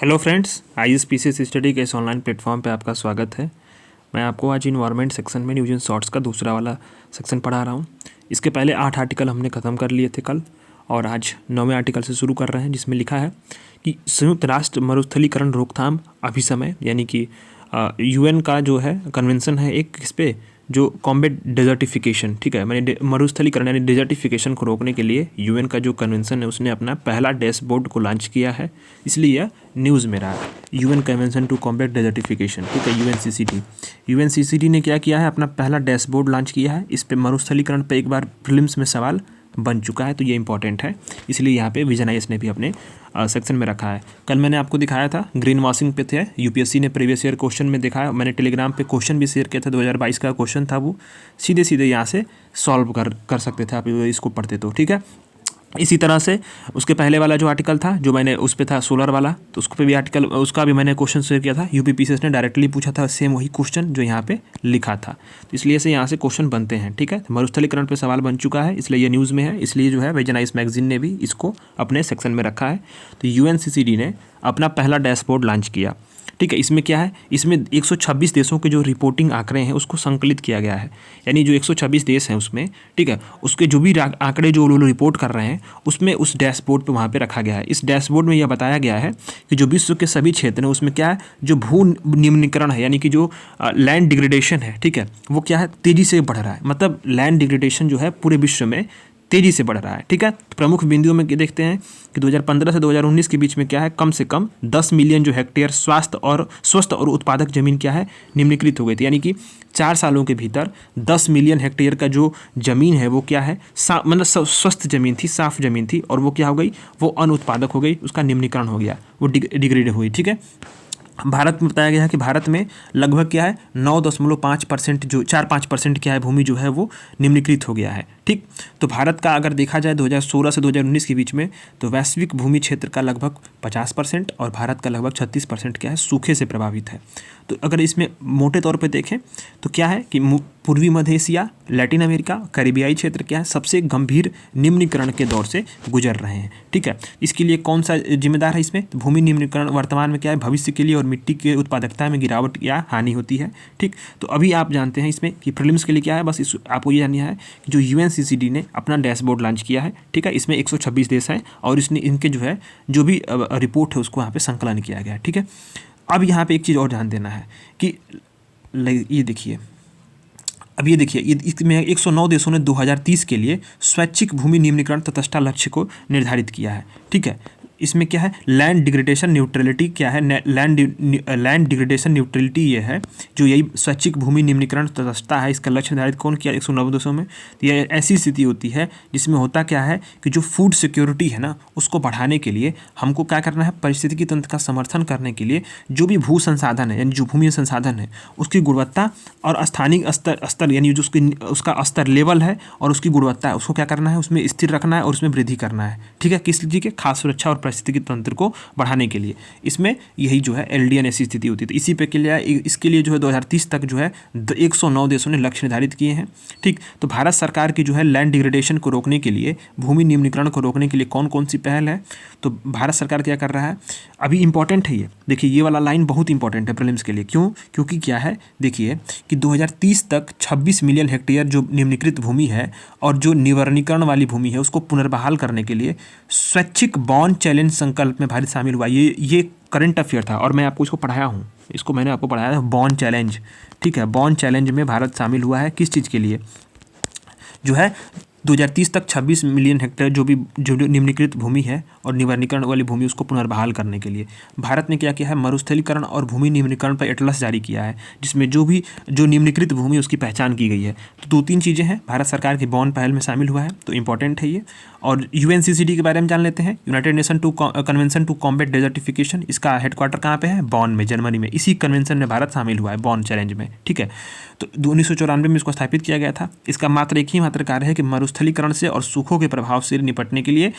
Hello friends, ISPCS study के इस online platform पे आपका स्वागत है। मैं आपको आज इन्वायरमेंट सेक्शन में न्यूज एंड शॉर्ट्स का दूसरा वाला सेक्शन पढ़ा रहा हूँ। इसके पहले 8 आर्टिकल हमने ख़त्म कर लिए थे कल, और आज 9वें आर्टिकल से शुरू कर रहे हैं, जिसमें लिखा है कि संयुक्त राष्ट्र मरुस्थलीकरण रोकथाम अभिसमय, यानी कि UN का जो है कन्वेंशन है एक, इस पे जो कॉम्बेट डेजर्टिफिकेशन, ठीक है, मैंने मरुस्थलीकरण यानी डेजर्टिफिकेशन को रोकने के लिए UN का जो कन्वेंशन है उसने अपना पहला डैशबोर्ड को लॉन्च किया है, इसलिए यह न्यूज़ में रहा है। UN convention to combat desertification, ठीक है, UNCCD ने क्या किया है, अपना पहला डैशबोर्ड लॉन्च किया है। इस पे मरुस्थलीकरण पे एक बार प्रीलिम्स में सवाल बन चुका है, तो ये इंपॉर्टेंट है, इसलिए यहाँ पे विजन IAS ने भी अपने सेक्शन में रखा है। कल मैंने आपको दिखाया था ग्रीन वॉशिंग पे थे, UPSC ने प्रीवियस ईयर क्वेश्चन में दिखाया, मैंने टेलीग्राम पे क्वेश्चन भी शेयर किया था, 2022 का क्वेश्चन था, वो सीधे सीधे यहाँ से सॉल्व कर सकते थे आप इसको पढ़ते तो, ठीक है। इसी तरह से उसके पहले वाला जो आर्टिकल था, जो मैंने उस पे था सोलर वाला, तो उस पे भी आर्टिकल, उसका भी मैंने क्वेश्चन शेयर किया था। UPPCS ने डायरेक्टली पूछा था सेम वही क्वेश्चन जो यहाँ पे लिखा था, तो इसलिए से यहाँ से क्वेश्चन बनते हैं, ठीक है। मरुस्थलीकरण पे सवाल बन चुका है, इसलिए ये न्यूज़ में है, इसलिए जो है विजन IAS मैगजीन ने भी इसको अपने सेक्शन में रखा है। तो UNCCD ने अपना पहला डैशबोर्ड लॉन्च किया, ठीक है। इसमें क्या है, इसमें 126 देशों के जो रिपोर्टिंग आंकड़े हैं उसको संकलित किया गया है, यानी जो 126 देश हैं उसमें, ठीक है, उसके जो भी आंकड़े जो लोग रिपोर्ट कर रहे हैं उसमें उस डैशबोर्ड पे वहाँ पे रखा गया है। इस डैशबोर्ड में यह बताया गया है कि जो विश्व के सभी क्षेत्र हैं उसमें क्या है, जो भू निम्नीकरण है, यानी कि जो लैंड डिग्रेडेशन है, ठीक है, वो क्या है, तेज़ी से बढ़ रहा है। मतलब लैंड डिग्रेडेशन जो है पूरे विश्व में तेज़ी से बढ़ रहा है, ठीक है। प्रमुख बिंदुओं में देखते हैं कि 2015 से 2019 के बीच में क्या है, कम से कम 10 मिलियन जो हेक्टेयर स्वस्थ और उत्पादक जमीन क्या है, निम्नीकृत हो गई थी, यानी कि 4 सालों के भीतर 10 मिलियन हेक्टेयर का जो जमीन है वो क्या है, मतलब स्वस्थ जमीन थी, साफ जमीन थी, और वो क्या हो गई, वो अनुत्पादक हो गई, उसका निम्नीकरण हो गया, वो डिग्रेड हुई, ठीक है। भारत में बताया गया है कि भारत में लगभग क्या है 9.5% जो 4-5% क्या है भूमि जो है वो निम्नीकृत हो गया है, ठीक। तो भारत का अगर देखा जाए 2016 से 2019 के बीच में, तो वैश्विक भूमि क्षेत्र का लगभग 50% और भारत का लगभग 36% क्या है सूखे से प्रभावित है। तो अगर इसमें मोटे तौर पे देखें तो क्या है कि पूर्वी मध्य एशिया, लैटिन अमेरिका, कैरिबियाई क्षेत्र क्या है सबसे गंभीर निम्नीकरण के दौर से गुजर रहे हैं, ठीक है। इसके लिए कौन सा जिम्मेदार है इसमें, तो भूमि निम्नीकरण वर्तमान में क्या है, भविष्य के लिए और मिट्टी की उत्पादकता में गिरावट या हानि होती है, ठीक। तो अभी आप जानते हैं इसमें कि प्रीलिम्स के लिए क्या है, बस आपको ये जानना है कि जो UNCCD ने अपना डैशबोर्ड लॉन्च किया है, ठीक है, इसमें 126 देश हैं और इसने इनके जो है जो भी रिपोर्ट है उसको वहाँ पे संकलन किया गया है, ठीक है। अब यहाँ पे एक चीज़ और ध्यान देना है कि ये देखिए, अब ये देखिए, इसमें 109 देशों ने 2030 के लिए स्वैच्छिक भूमि निम्नीकरण तटस्थ लक्ष्य को निर्धारित किया है, ठीक है। इसमें क्या है, लैंड डिग्रेडेशन न्यूट्रलिटी क्या है, लैंड डिग्रेडेशन न्यूट्रलिटी ये है, जो यही स्वैच्छिक भूमि निम्नीकरण तटस्थता है, इसका लक्ष्य निर्धारित कौन किया 109 देशों में। तो ये ऐसी स्थिति होती है जिसमें होता क्या है कि जो फूड सिक्योरिटी है ना उसको बढ़ाने के लिए हमको क्या करना है, पारिस्थितिकी तंत्र का समर्थन करने के लिए जो भी भू संसाधन है, यानी जो भूमि संसाधन है उसकी गुणवत्ता और स्थानिक स्तर यानी जो उसका स्तर लेवल है और उसकी गुणवत्ता है उसको क्या करना है, उसमें स्थिर रखना है और उसमें वृद्धि करना है, ठीक है, किस चीज़ के, खास सुरक्षा और पारिस्थितिकी तंत्र को बढ़ाने के लिए। इसमें यही जो है LDN ऐसी स्थिति होती है। तो इसी पे के लिए इसके लिए जो है 2030 तक जो है 109 देशों ने लक्ष्य निर्धारित किए हैं, ठीक। तो भारत सरकार की जो है लैंड डिग्रेडेशन को रोकने के लिए, भूमि निम्नीकरण को रोकने के लिए कौन कौन सी पहल है, तो भारत सरकार क्या कर रहा है, अभी इंपॉर्टेंट है ये, देखिए ये वाला लाइन बहुत इंपॉर्टेंट है प्रीलिम्स के लिए, क्यों, क्योंकि क्या है, देखिए कि 2030 तक 26 मिलियन हेक्टेयर जो निम्नीकृत भूमि है और जो निवर्णीकरण वाली भूमि है उसको पुनर्बहाल करने के लिए स्वैच्छिक बॉन चैलेंज संकल्प में भारत शामिल हुआ। ये करंट अफेयर था और मैं आपको इसको पढ़ाया हूँ, इसको मैंने आपको पढ़ाया था, बॉन चैलेंज, ठीक है। बॉन चैलेंज में भारत शामिल हुआ है, किस चीज़ के लिए, जो है 2030 तक 26 मिलियन हेक्टेयर जो निम्नीकृत भूमि है और निवर्णीकरण वाली भूमि उसको पुनर्बहाल करने के लिए भारत ने क्या किया है, मरुस्थलीकरण और भूमि निम्नीकरण पर एटलस जारी किया है, जिसमें जो निम्नीकृत भूमि उसकी पहचान की गई है। तो 2-3 चीज़ें हैं, भारत सरकार की बॉन पहल में शामिल हुआ है, तो इंपॉर्टेंट है ये। और UNCCD के बारे में जान लेते हैं, united nation convention to combat desertification, इसका हेडक्वार्टर कहाँ पे है, बॉन में, जर्मनी में। इसी कन्वेंशन में भारत शामिल हुआ है, बॉन चैलेंज में, ठीक है। तो 1994 में इसको स्थापित किया गया था। इसका मात्र एक ही मात्र कार्य है कि मरुस्थलीकरण से और सूखों के प्रभाव से निपटने के लिए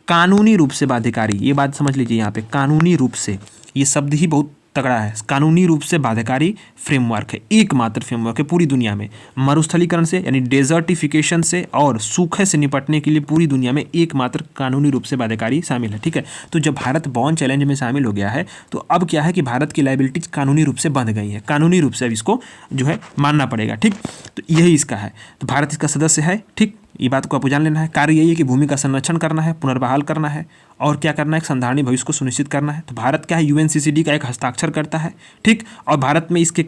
कानूनी रूप से बाध्यकारी, ये बात समझ लीजिए यहाँ पे, कानूनी रूप से, ये शब्द ही बहुत तगड़ा है, कानूनी रूप से बाध्यकारी फ्रेमवर्क है, एकमात्र फ्रेमवर्क है पूरी दुनिया में। मरुस्थलीकरण से यानी डेजर्टिफिकेशन से और सूखे से निपटने के लिए पूरी दुनिया में एकमात्र कानूनी रूप से बाध्यकारी शामिल है। ठीक है, तो जब भारत बॉन चैलेंज में शामिल हो गया है तो अब क्या है कि भारत की लायबिलिटीज कानूनी रूप से बंध गई है, कानूनी रूप से अब इसको जो है मानना पड़ेगा। ठीक, तो यही इसका है, तो भारत इसका सदस्य है। ठीक, ये बात को आपको जान लेना है। कार्य यही है कि भूमि का संरक्षण करना है, पुनर्बहाल करना है और क्या करना है, एक संधारणीय भविष्य को सुनिश्चित करना है। तो भारत क्या है, यूएनसीसीडी का एक हस्ताक्षर करता है। ठीक, और भारत में इसके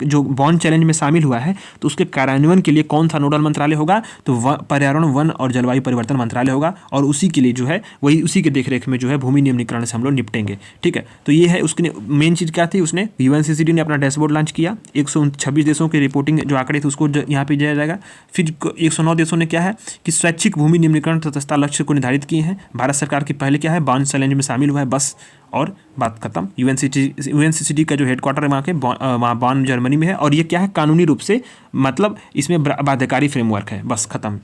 जो बॉन चैलेंज में शामिल हुआ है तो उसके कार्यान्वयन के लिए कौन सा नोडल मंत्रालय होगा, तो पर्यावरण, वन और जलवायु परिवर्तन मंत्रालय होगा और उसी के लिए जो है वही उसी के देखरेख में जो है भूमि नियमनीकरण से हम लोग निपटेंगे। ठीक है, तो ये है उसकी मेन चीज़ क्या थी, उसने यूएनसीसीडी ने अपना डैशबोर्ड लॉन्च किया, 126 देशों की रिपोर्टिंग जो आंकड़े थे उसको यहाँ पे दिया जाएगा। फिर 109 देशों ने क्या है कि स्वैच्छिक भूमि नियमनीकरण तथा लक्ष्य को निर्धारित किए हैं। भारत सरकार की पहले क्या है, बॉन चैलेंज में शामिल हुआ है, बस और बात खत्म। यूएनसीसीडी का जो हेडक्वार्टर है वहाँ के वहाँ बॉन जर्मनी में है और ये क्या है, कानूनी रूप से मतलब इसमें बाध्यकारी फ्रेमवर्क है, बस खत्म।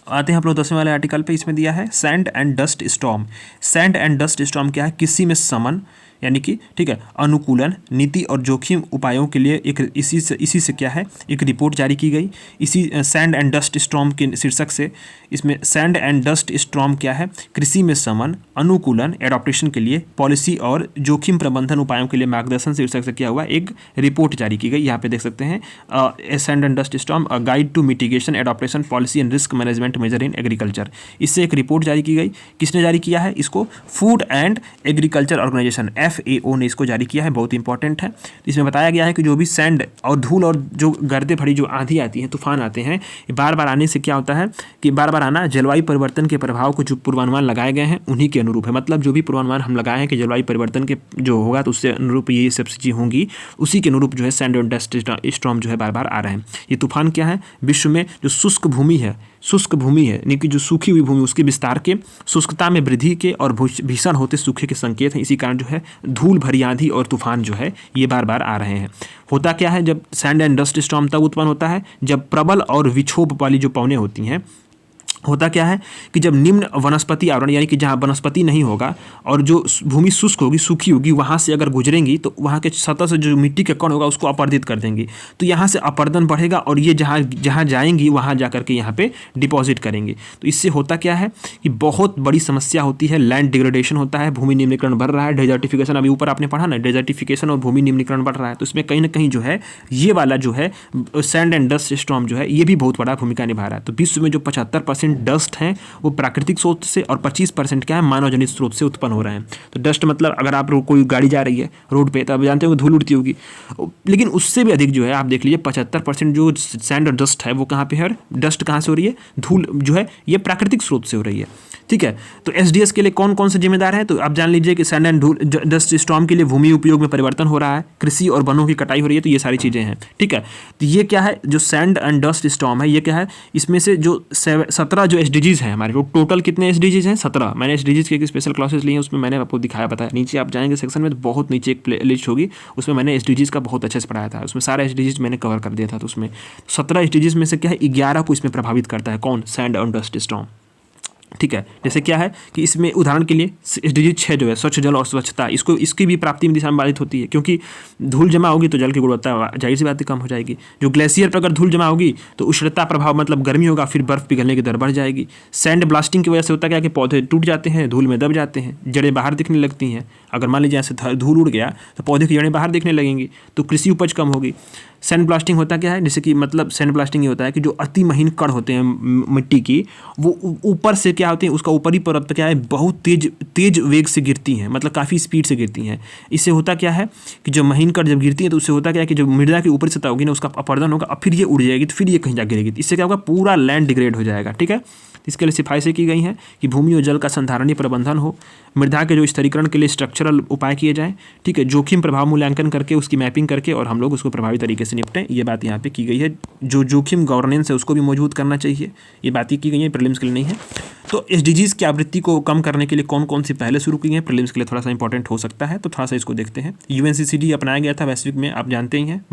आते हैं हम लोग 10वें वाले आर्टिकल पे, इसमें दिया है sand and dust storm. Sand and dust storm क्या है, किसी में समन यानी कि ठीक है अनुकूलन नीति और जोखिम उपायों के लिए एक इसी से क्या है एक रिपोर्ट जारी की गई। इसी सैंड एंड डस्ट स्टॉर्म के शीर्षक से इसमें सैंड एंड डस्ट स्टॉर्म क्या है, कृषि में समन अनुकूलन एडॉप्टेशन के लिए पॉलिसी और जोखिम प्रबंधन उपायों के लिए मार्गदर्शन शीर्षक से क्या हुआ एक रिपोर्ट जारी की गई। यहाँ पे देख सकते हैं sand and dust storm guide to mitigation adaptation policy and risk management measure in agriculture. इससे एक रिपोर्ट जारी की गई। किसने जारी किया है इसको, food and agriculture organization FAO ने इसको जारी किया है, बहुत इंपॉर्टेंट है। इसमें बताया गया है कि जो भी सैंड और धूल और जो गर्दे भरी जो आंधी आती है, तूफान आते हैं, बार बार आने से क्या होता है कि बार बार आना जलवायु परिवर्तन के प्रभाव को जो पूर्वानुमान लगाए गए हैं उन्हीं के अनुरूप है। मतलब जो भी पूर्वानुमान हम लगाए हैं कि जलवायु परिवर्तन के जो होगा तो उससे अनुरूप ये सब चीज़ें होंगी, उसी के अनुरूप जो है सैंड और डस्ट स्टॉर्म जो है बार बार आ रहे हैं। ये तूफान क्या है, विश्व में जो शुष्क भूमि है यानी कि जो सूखी हुई भूमि उसके विस्तार के, शुष्कता में वृद्धि के और भीषण होते सूखे के संकेत हैं। इसी कारण जो है धूल भरी आंधी और तूफान जो है ये बार बार आ रहे हैं। होता क्या है, जब सैंड एंड डस्ट स्टॉर्म तब उत्पन्न होता है जब प्रबल और विक्षोभ वाली जो पवनें होती हैं। होता क्या है कि जब निम्न वनस्पति आवरण यानी कि जहाँ वनस्पति नहीं होगा और जो भूमि शुष्क होगी सूखी होगी वहाँ से अगर गुजरेंगी तो वहाँ के सतह से जो मिट्टी का कण होगा उसको अपर्दित कर देंगी, तो यहाँ से अपर्दन बढ़ेगा और ये जहाँ जाएंगी वहाँ जा करके यहाँ पे डिपॉजिट करेंगे। तो इससे होता क्या है कि बहुत बड़ी समस्या होती है, लैंड डिग्रेडेशन होता है, भूमि निम्नीकरण बढ़ रहा है, डेजर्टिफिकेशन अभी ऊपर आपने पढ़ा ना, डेजर्टिफिकेशन और भूमि निम्नीकरण बढ़ रहा है। तो इसमें कहीं ना कहीं जो है ये वाला जो है सैंड एंड डस्ट स्टॉर्म जो है ये भी बहुत बड़ा भूमिका निभा रहा है। तो विश्व में जो 75% डस्ट हैं वो प्राकृतिक स्रोत से और 25% क्या है मानव जनित स्रोत से उत्पन्न हो रहे हैं। तो डस्ट मतलब अगर आप कोई गाड़ी जा रही है रोड पे तो आप जानते हो धूल उड़ती होगी, लेकिन उससे भी अधिक जो है आप देख लीजिए 75% जो सैंड और डस्ट है वो कहाँ पे है, डस्ट कहाँ से हो रही है, धूल जो है ये प्राकृतिक स्रोत से हो रही है। ठीक है, तो एसडीएस के लिए कौन कौन से जिम्मेदार हैं, तो आप जान लीजिए कि सैंड एंड डस्ट स्टॉर्म के लिए भूमि उपयोग में परिवर्तन हो रहा है, कृषि और वनों की कटाई हो रही है, तो ये सारी चीज़ें हैं। ठीक है, तो ये क्या है जो सैंड एंड डस्ट स्टॉर्म है ये क्या है, इसमें से जो 17 जो एसडीजीज हैं हमारे, टोटल कितने एसडीजीज हैं 17। मैंने एसडीजीज के स्पेशल क्लासेस लिए हैं, उसमें मैंने आपको दिखाया बताया। नीचे आप जाएंगे सेक्शन में तो बहुत नीचे एक प्ले लिस्ट होगी, उसमें मैंने एसडीजीज का बहुत अच्छे से पढ़ाया था, उसमें सारे एसडीजीज मैंने कवर कर दिया था। तो उसमें 17 एसडीजीज में से क्या है 11 को इसमें प्रभावित करता है, कौन, सैंड एंड डस्ट स्टॉर्म। ठीक है, जैसे क्या है कि इसमें उदाहरण के लिए एसडीजी 6 जो है स्वच्छ जल और स्वच्छता, इसकी भी प्राप्ति में दिशा में बाधित होती है, क्योंकि धूल जमा होगी तो जल की गुणवत्ता जाहिर सी बात कम हो जाएगी। जो ग्लेशियर पर अगर धूल जमा होगी तो उष्णता प्रभाव मतलब गर्मी होगा, फिर बर्फ पिघलने की दर बढ़ जाएगी। सैंड ब्लास्टिंग की वजह से होता क्या है कि पौधे टूट जाते हैं, धूल में दब जाते हैं, जड़ें बाहर दिखने लगती हैं। अगर मान लीजिए ऐसे धूल उड़ गया तो पौधे की जड़ें बाहर दिखने लगेंगी, तो कृषि उपज कम होगी। सैंड ब्लास्टिंग होता क्या है, जैसे कि मतलब सैंड ब्लास्टिंग ये होता है कि जो अति महीन कण होते हैं मिट्टी की वो ऊपर से क्या होती है, उसका ऊपरी परत क्या है बहुत तेज वेग से गिरती हैं, मतलब काफ़ी स्पीड से गिरती हैं। इससे होता क्या है कि जो महीन कण जब गिरती है तो उससे होता क्या है कि जो मृदा की ऊपरी सतह होगी ना उसका अपरदन होगा और फिर ये उड़ जाएगी, तो फिर ये कहीं जा गिरेगी, इससे क्या होगा पूरा लैंड डिग्रेड हो जाएगा। ठीक है, इसके लिए सिफारिशें की गई हैं कि भूमि और जल का संधारणीय प्रबंधन हो, मृदा के जो स्तरीकरण के लिए स्ट्रक्चरल उपाय किए जाएं। ठीक है, जोखिम प्रभाव मूल्यांकन करके उसकी मैपिंग करके और हम लोग उसको प्रभावी तरीके से निपटें, ये बात यहाँ पे की गई है। जो जोखिम गवर्नेंस है उसको भी मजबूत करना चाहिए, ये बातें की गई हैं, प्रीलिम्स के लिए नहीं है। तो एसडीजीज की आवृत्ति को कम करने के लिए कौन कौन सी पहले शुरू की हैं, प्रीलिम्स के लिए थोड़ा सा इंपॉर्टेंट हो सकता है, तो थोड़ा सा इसको देखते हैं। यूएनसीसीडी अपनाया गया था वैश्विक में, आप जानते ही हैं।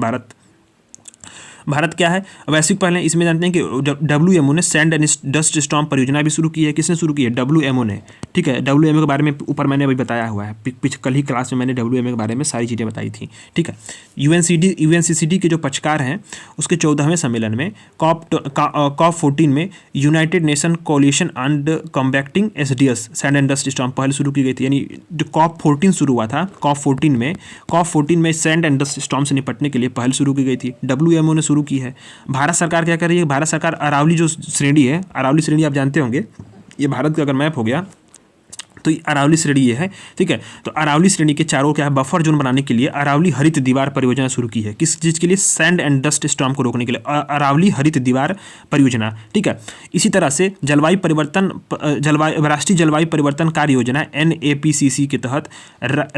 भारत क्या है वैश्विक पहले इसमें जानते हैं कि WMO ने सैंड एंड डस्ट स्टॉर्म परियोजना भी शुरू की है। किसने शुरू की है? WMO ने। ठीक है, WMO के बारे में ऊपर मैंने अभी बताया हुआ है, कल ही क्लास में मैंने WMO के बारे में सारी चीज़ें बताई थी। ठीक है, UNCCD के जो पक्षकार हैं उसके 14वें सम्मेलन में COP14 में United Nation coalition and combating SDS sand and dust storm पहल शुरू की गई थी। यानी जो COP14 शुरू हुआ था, COP14 में सैंड एंड डस्ट स्टॉर्म से निपटने के लिए पहल शुरू की गई थी, WMO ने शुरू की है। भारत सरकार क्या कर रही है? भारत सरकार अरावली जो श्रेणी है, अरावली श्रेणी आप जानते होंगे, ये भारत का अगर मैप हो गया तो अरावली श्रेणी ये है। ठीक है, तो अरावली श्रेणी के चारों क्या है बफर जोन बनाने के लिए अरावली हरित दीवार परियोजना शुरू की है। किस चीज़ के लिए? सैंड एंड डस्ट स्टॉर्म को रोकने के लिए अरावली हरित दीवार परियोजना। ठीक है, इसी तरह से राष्ट्रीय जलवायु परिवर्तन कार्य योजना NAPCC के तहत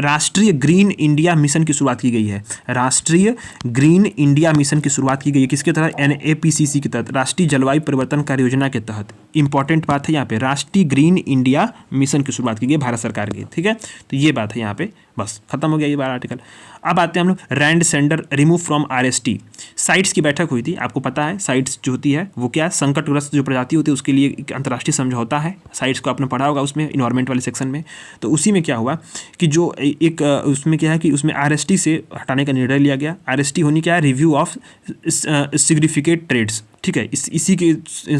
राष्ट्रीय ग्रीन इंडिया मिशन की शुरुआत की गई है। राष्ट्रीय ग्रीन इंडिया मिशन की शुरुआत की गई है किसके तहत? NAPCC के तहत, राष्ट्रीय जलवायु परिवर्तन कार्य योजना के तहत। इंपॉर्टेंट बात है यहाँ पे, राष्ट्रीय ग्रीन इंडिया मिशन की शुरुआत की गई भारत सरकार की। ठीक है, तो ये बात है यहाँ पे, बस खत्म हो गया ये बार आर्टिकल। अब आते हैं हम लोग rand sender remove from RST। CITES की बैठक हुई थी, आपको पता है साइट्स जो होती है वो क्या, संकटग्रस्त जो प्रजाति होती है उसके लिए एक अंतर्राष्ट्रीय समझौता है। साइट्स को आपने पढ़ा होगा उसमें इन्वायरमेंट वाले सेक्शन में। तो उसी में क्या हुआ कि जो एक उसमें क्या है कि उसमें RST से हटाने का निर्णय लिया गया। RST होनी क्या है? Review of significant trades. ठीक है, इसी के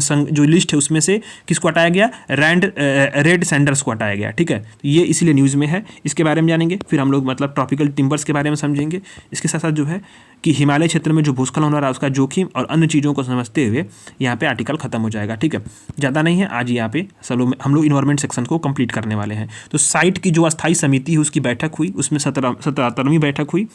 जो लिस्ट है उसमें से किसको हटाया गया? रेड सैंडर्स को हटाया गया। ठीक है, ये इसलिए न्यूज़ में है, इसके बारे में जानेंगे। फिर हम लोग मतलब ट्रॉपिकल टिम्बर्स के बारे में समझेंगे। इसके साथ साथ जो है कि हिमालय क्षेत्र में जो भूस्खलन हो रहा है उसका जोखिम और अन्य चीज़ों को समझते हुए यहाँ पे आर्टिकल खत्म हो जाएगा। ठीक है, ज़्यादा नहीं है आज यहाँ पे हम लोग इन्वायरमेंट सेक्शन को कंप्लीट करने वाले हैं। तो साइट की जो अस्थायी समिति है उसकी बैठक हुई, उसमें 77वीं बैठक हुई।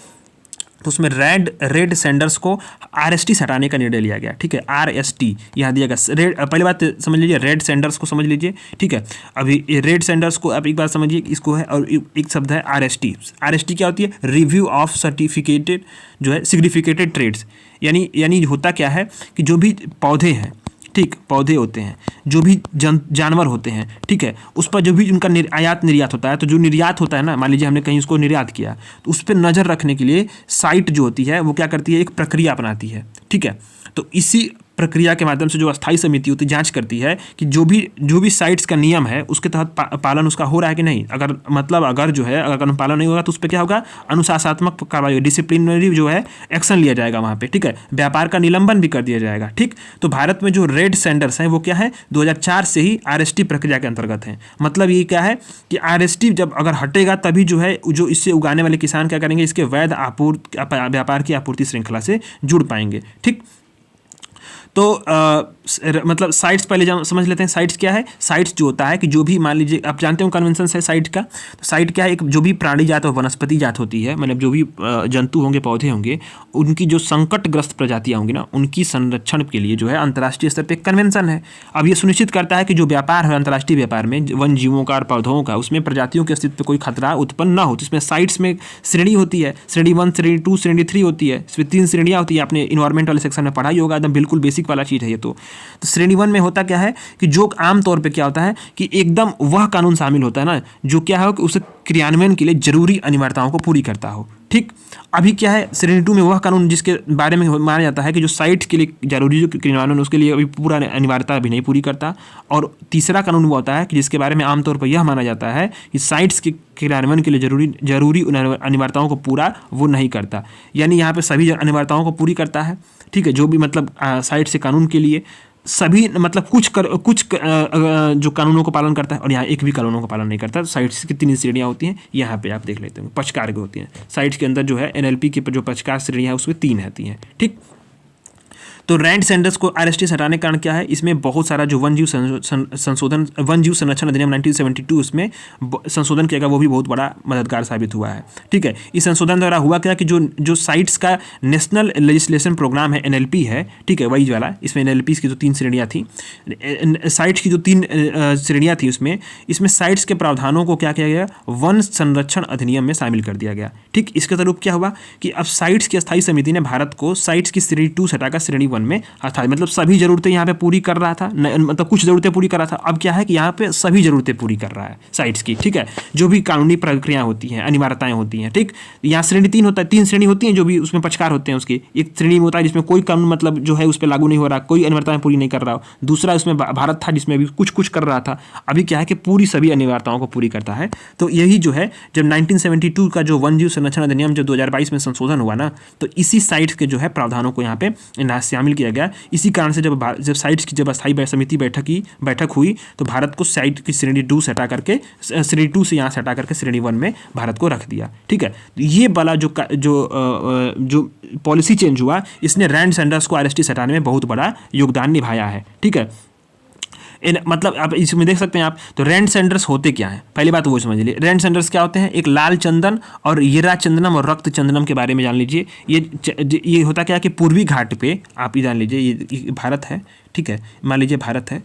तो उसमें रेड सेंडर्स को RST से हटाने का निर्णय लिया गया। ठीक है, RST यहाँ दिया गया। पहली बात समझ लीजिए, रेड सेंडर्स को समझ लीजिए। ठीक है, अभी रेड सेंडर्स को आप एक बार समझिए इसको है, और एक शब्द है RST। RST क्या होती है? रिव्यू ऑफ सर्टिफिकेटेड जो है सिग्निफिकेटेड ट्रेड्स। यानी होता क्या है कि जो भी पौधे हैं, ठीक, पौधे होते हैं, जो भी जानवर होते हैं, ठीक है, उस पर जो भी उनका आयात निर्यात होता है, तो जो निर्यात होता है ना, मान लीजिए हमने कहीं उसको निर्यात किया, तो उस पर नज़र रखने के लिए साइट जो होती है वो क्या करती है? एक प्रक्रिया अपनाती है। ठीक है, तो इसी प्रक्रिया के माध्यम से जो अस्थायी समिति होती है जांच करती है कि जो भी साइट्स का नियम है उसके तहत पालन उसका हो रहा है कि नहीं। अगर जो है अगर पालन नहीं होगा तो उस पर क्या होगा? अनुशासनात्मक कार्रवाई, डिसिप्लिनरी जो है एक्शन लिया जाएगा वहाँ पे। ठीक है, व्यापार का निलंबन भी कर दिया जाएगा। ठीक, तो भारत में जो रेड सेंडर्स हैं वो क्या है? 2004 से ही RST प्रक्रिया के अंतर्गत हैं। मतलब ये क्या है कि RST जब अगर हटेगा तभी जो है जो इससे उगाने वाले किसान क्या करेंगे? इसके वैध व्यापार की आपूर्ति श्रृंखला से जुड़ पाएंगे। ठीक, तो मतलब साइट्स पहले समझ लेते हैं। साइट्स क्या है? साइट्स जो होता है कि जो भी मान लीजिए आप जानते हो कन्वेंशन है साइट का। तो साइट क्या है? एक जो भी प्राणी जात और वनस्पति जात होती है, मतलब जो भी जंतु होंगे, पौधे होंगे, उनकी जो संकटग्रस्त प्रजातियाँ होंगी ना, उनकी संरक्षण के लिए जो है अंतर्राष्ट्रीय स्तर पर एक कन्वेंशन है। अब ये सुनिश्चित करता है कि जो व्यापार है अंतर्राष्ट्रीय व्यापार में वन जीवों का और पौधों का, उसमें प्रजातियों के अस्तित्व पर कोई खतरा उत्पन्न ना हो। तो इसमें साइट्स में श्रेणी होती है, श्रेणी 1, श्रेणी 2, श्रेणी 3 होती है। इसमें 3 श्रेणियाँ होती है, आपने इन्वायरमेंट वाले सेक्शन में पढ़ाई होगा, एकदम बिल्कुल बेसिक वाला चीज़ है ये। तो श्रेणी 1 में होता क्या है कि जो आमतौर पे क्या होता है कि एकदम वह कानून शामिल होता है ना जो क्या है कि उसे क्रियान्वयन के लिए जरूरी अनिवार्यताओं को पूरी करता हो। ठीक, अभी क्या है श्रेणी 2 में वह कानून जिसके बारे में माना जाता है कि जो साइट के लिए जरूरी जो क्रियान्वयन उसके लिए अभी पूरा अनिवार्यता भी नहीं पूरी करता। और तीसरा कानून वो होता है कि जिसके बारे में आमतौर पर यह माना जाता है कि साइट्स के क्रियान्वयन के लिए जरूरी अनिवार्यताओं को पूरा वो नहीं करता। यानी यहाँ पे सभी अनिवार्यताओं को पूरी करता है। ठीक है, जो भी मतलब साइट से कानून के लिए सभी मतलब कुछ जो कानूनों को पालन करता है और यहाँ एक भी कानूनों का पालन नहीं करता। तो साइट्स की 3 श्रेणियाँ होती हैं, यहाँ पे आप देख लेते हैं पक्षकार की होती हैं। साइट्स के अंदर जो है NLP की जो पक्षकार श्रेणियाँ है उसमें 3 आती हैं। ठीक, तो रेड सेंडर्स को RST से हटाने का कारण क्या है? इसमें बहुत सारा जो वन जीव संरक्षण अधिनियम 1972 उसमें संशोधन किया गया, वो भी बहुत बड़ा मददगार साबित हुआ है। ठीक है, इस संशोधन द्वारा हुआ क्या कि जो साइट्स का नेशनल लेजिस्लेशन प्रोग्राम है NLP है, ठीक है, वही वाला। इसमें NLP की जो 3 श्रेणियाँ थी, साइट्स की जो 3 श्रेणियाँ थी इसमें साइट्स के प्रावधानों को क्या किया गया? वन संरक्षण अधिनियम में शामिल कर दिया गया। ठीक, इसके तहत क्या हुआ कि अब साइट्स की अस्थायी समिति ने भारत को साइट्स की श्रेणी 2 से हटाकर श्रेणी 1 वन में अस्थायी, मतलब सभी ज़रूरतें यहाँ पे पूरी कर रहा था, मतलब कुछ ज़रूरतें पूरी कर रहा था। अब क्या है कि यहाँ पे सभी ज़रूरतें पूरी कर रहा है साइट्स की, ठीक है, जो भी कानूनी प्रक्रिया होती हैं, अनिवार्यताएं होती हैं, ठीक। यहाँ श्रेणी 3 होता है, 3 श्रेणी होती हैं जो भी उसमें पक्षकार होते हैं उसकी। एक श्रेणी में होता है जिसमें कोई कानून मतलब जो है उस पर लागू नहीं हो रहा, कोई अनिवार्यताएं पूरी नहीं कर रहा हो। दूसरा उसमें भारत था जिसमें अभी कुछ कुछ कर रहा था, अभी क्या है कि पूरी सभी अनिवार्यताओं को पूरी करता है। तो यही जो है जब 1972 का जो वन्य जीव संरक्षण अधिनियम जब 2022 में संशोधन हुआ ना, तो इसी साइट्स के जो है प्रावधानों को यहाँ पे शामिल किया गया। इसी कारण से जब साइट्स की जब अस्थायी समिति बैठक हुई तो भारत को साइट की श्रेणी 2 से हटा करके, श्रेणी 2 से यहाँ से हटा करके श्रेणी 1 में भारत को रख दिया, ठीक है। ये वाला जो पॉलिसी चेंज हुआ, इसने रैंड सैंडर्स को आरएसटी से हटाने में बहुत बड़ा योगदान निभाया है, ठीक है। मतलब आप इसमें देख सकते हैं आप, तो रैंड सैंडर्स होते क्या हैं, पहली बात वो समझ लीजिए। रैंड सैंडर्स क्या होते हैं? एक लाल चंदन और येरा चंदनम और रक्त चंदनम के बारे में जान लीजिए। ये होता क्या है कि पूर्वी घाट पे आप ये जान लीजिए, ये भारत है, ठीक है, मान लीजिए भारत है।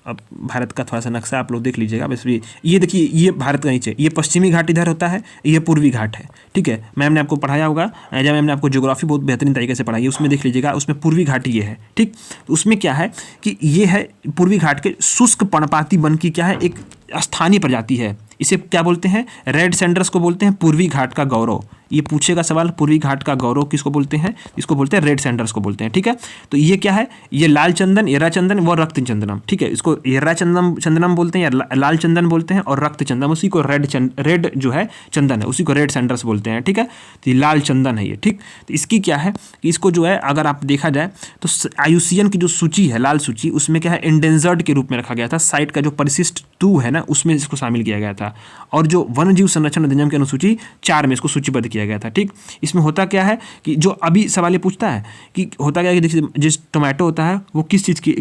अब भारत का थोड़ा सा नक्शा आप लोग देख लीजिएगा, बस ये देखिए, ये भारत का नीचे, ये पश्चिमी घाट इधर होता है, ये पूर्वी घाट है, ठीक है। मैम ने आपको पढ़ाया होगा, जब मैम ने आपको ज्योग्राफी बहुत बेहतरीन तरीके से पढ़ाई है, उसमें देख लीजिएगा, उसमें पूर्वी घाट ये है, ठीक। तो उसमें क्या है कि ये है पूर्वी घाट के शुष्क पर्णपाती वन की क्या है, एक स्थानीय प्रजाति है। इसे क्या बोलते हैं? रेड सैंडर्स को बोलते हैं पूर्वी घाट का गौरव। ये पूछेगा सवाल, पूर्वी घाट का गौरव किसको बोलते हैं? इसको बोलते हैं रेड सैंडर्स को बोलते हैं, ठीक है। तो ये क्या है? ये लाल चंदन, येरा चंदन व रक्त चंदनम, ठीक है। इसको येरा चंदनम बोलते हैं या लाल चंदन बोलते हैं, और रक्त चंदन उसी को रेड जो है चंदन है, उसी को रेड सैंडर्स बोलते हैं, ठीक है। तो ये लाल चंदन है ये, ठीक। तो इसकी क्या है कि इसको जो है अगर आप देखा जाए तो IUCN की जो सूची है, लाल सूची, उसमें क्या है एंडेंजर्ड के रूप में रखा गया था। साइट का जो परिशिष्ट 2 है ना, उसमें इसको शामिल किया गया था। और जो वन्य जीव संरक्षण अधिनियम की अनुसूची 4 में इसको सूचीबद्ध किया गया था, ठीक। इसमें होता क्या है कि जो अभी सवाल ये पूछता है कि होता क्या है कि देखिए, जिस टोमेटो होता है वो किस चीज़ की,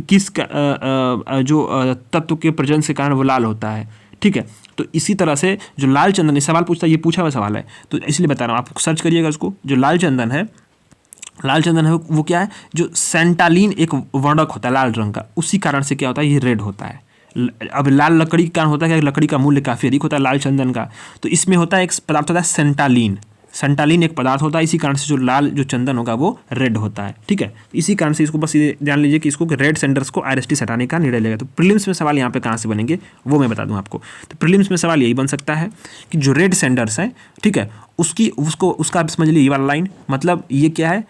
जो तत्व के प्रजनन के कारण वो लाल होता है, ठीक है। तो इसी तरह से जो लाल चंदन, सवाल पूछता है, ये पूछा हुआ सवाल है तो इसलिए बता रहा हूँ, आप सर्च करिएगा उसको। जो लाल चंदन है वो क्या है? जो सेंटालिन एक वर्णक होता है लाल रंग का, उसी कारण से क्या होता है, ये रेड होता है। अब लाल लकड़ी के कारण होता है कि लकड़ी का मूल्य काफ़ी अधिक होता है लाल चंदन का, तो इसमें होता है एक पदार्थ होता है सेंटालिन। सेंटालिन एक पदार्थ होता है, इसी कारण से जो लाल जो चंदन होगा वो रेड होता है, ठीक है। इसी कारण से इसको बस ये जान लीजिए कि इसको रेड सैंडर्स को आरएसटी से हटाने का निर्णय लेगा। तो प्रीलिम्स में सवाल यहाँ पे कहाँ से बनेंगे वो मैं बता दूँ आपको। तो प्रीलिम्स में सवाल यही बन सकता है कि जो रेड सैंडर्स है, ठीक है, उसका आप समझ लीजिए ये वाला लाइन, मतलब ये क्या है,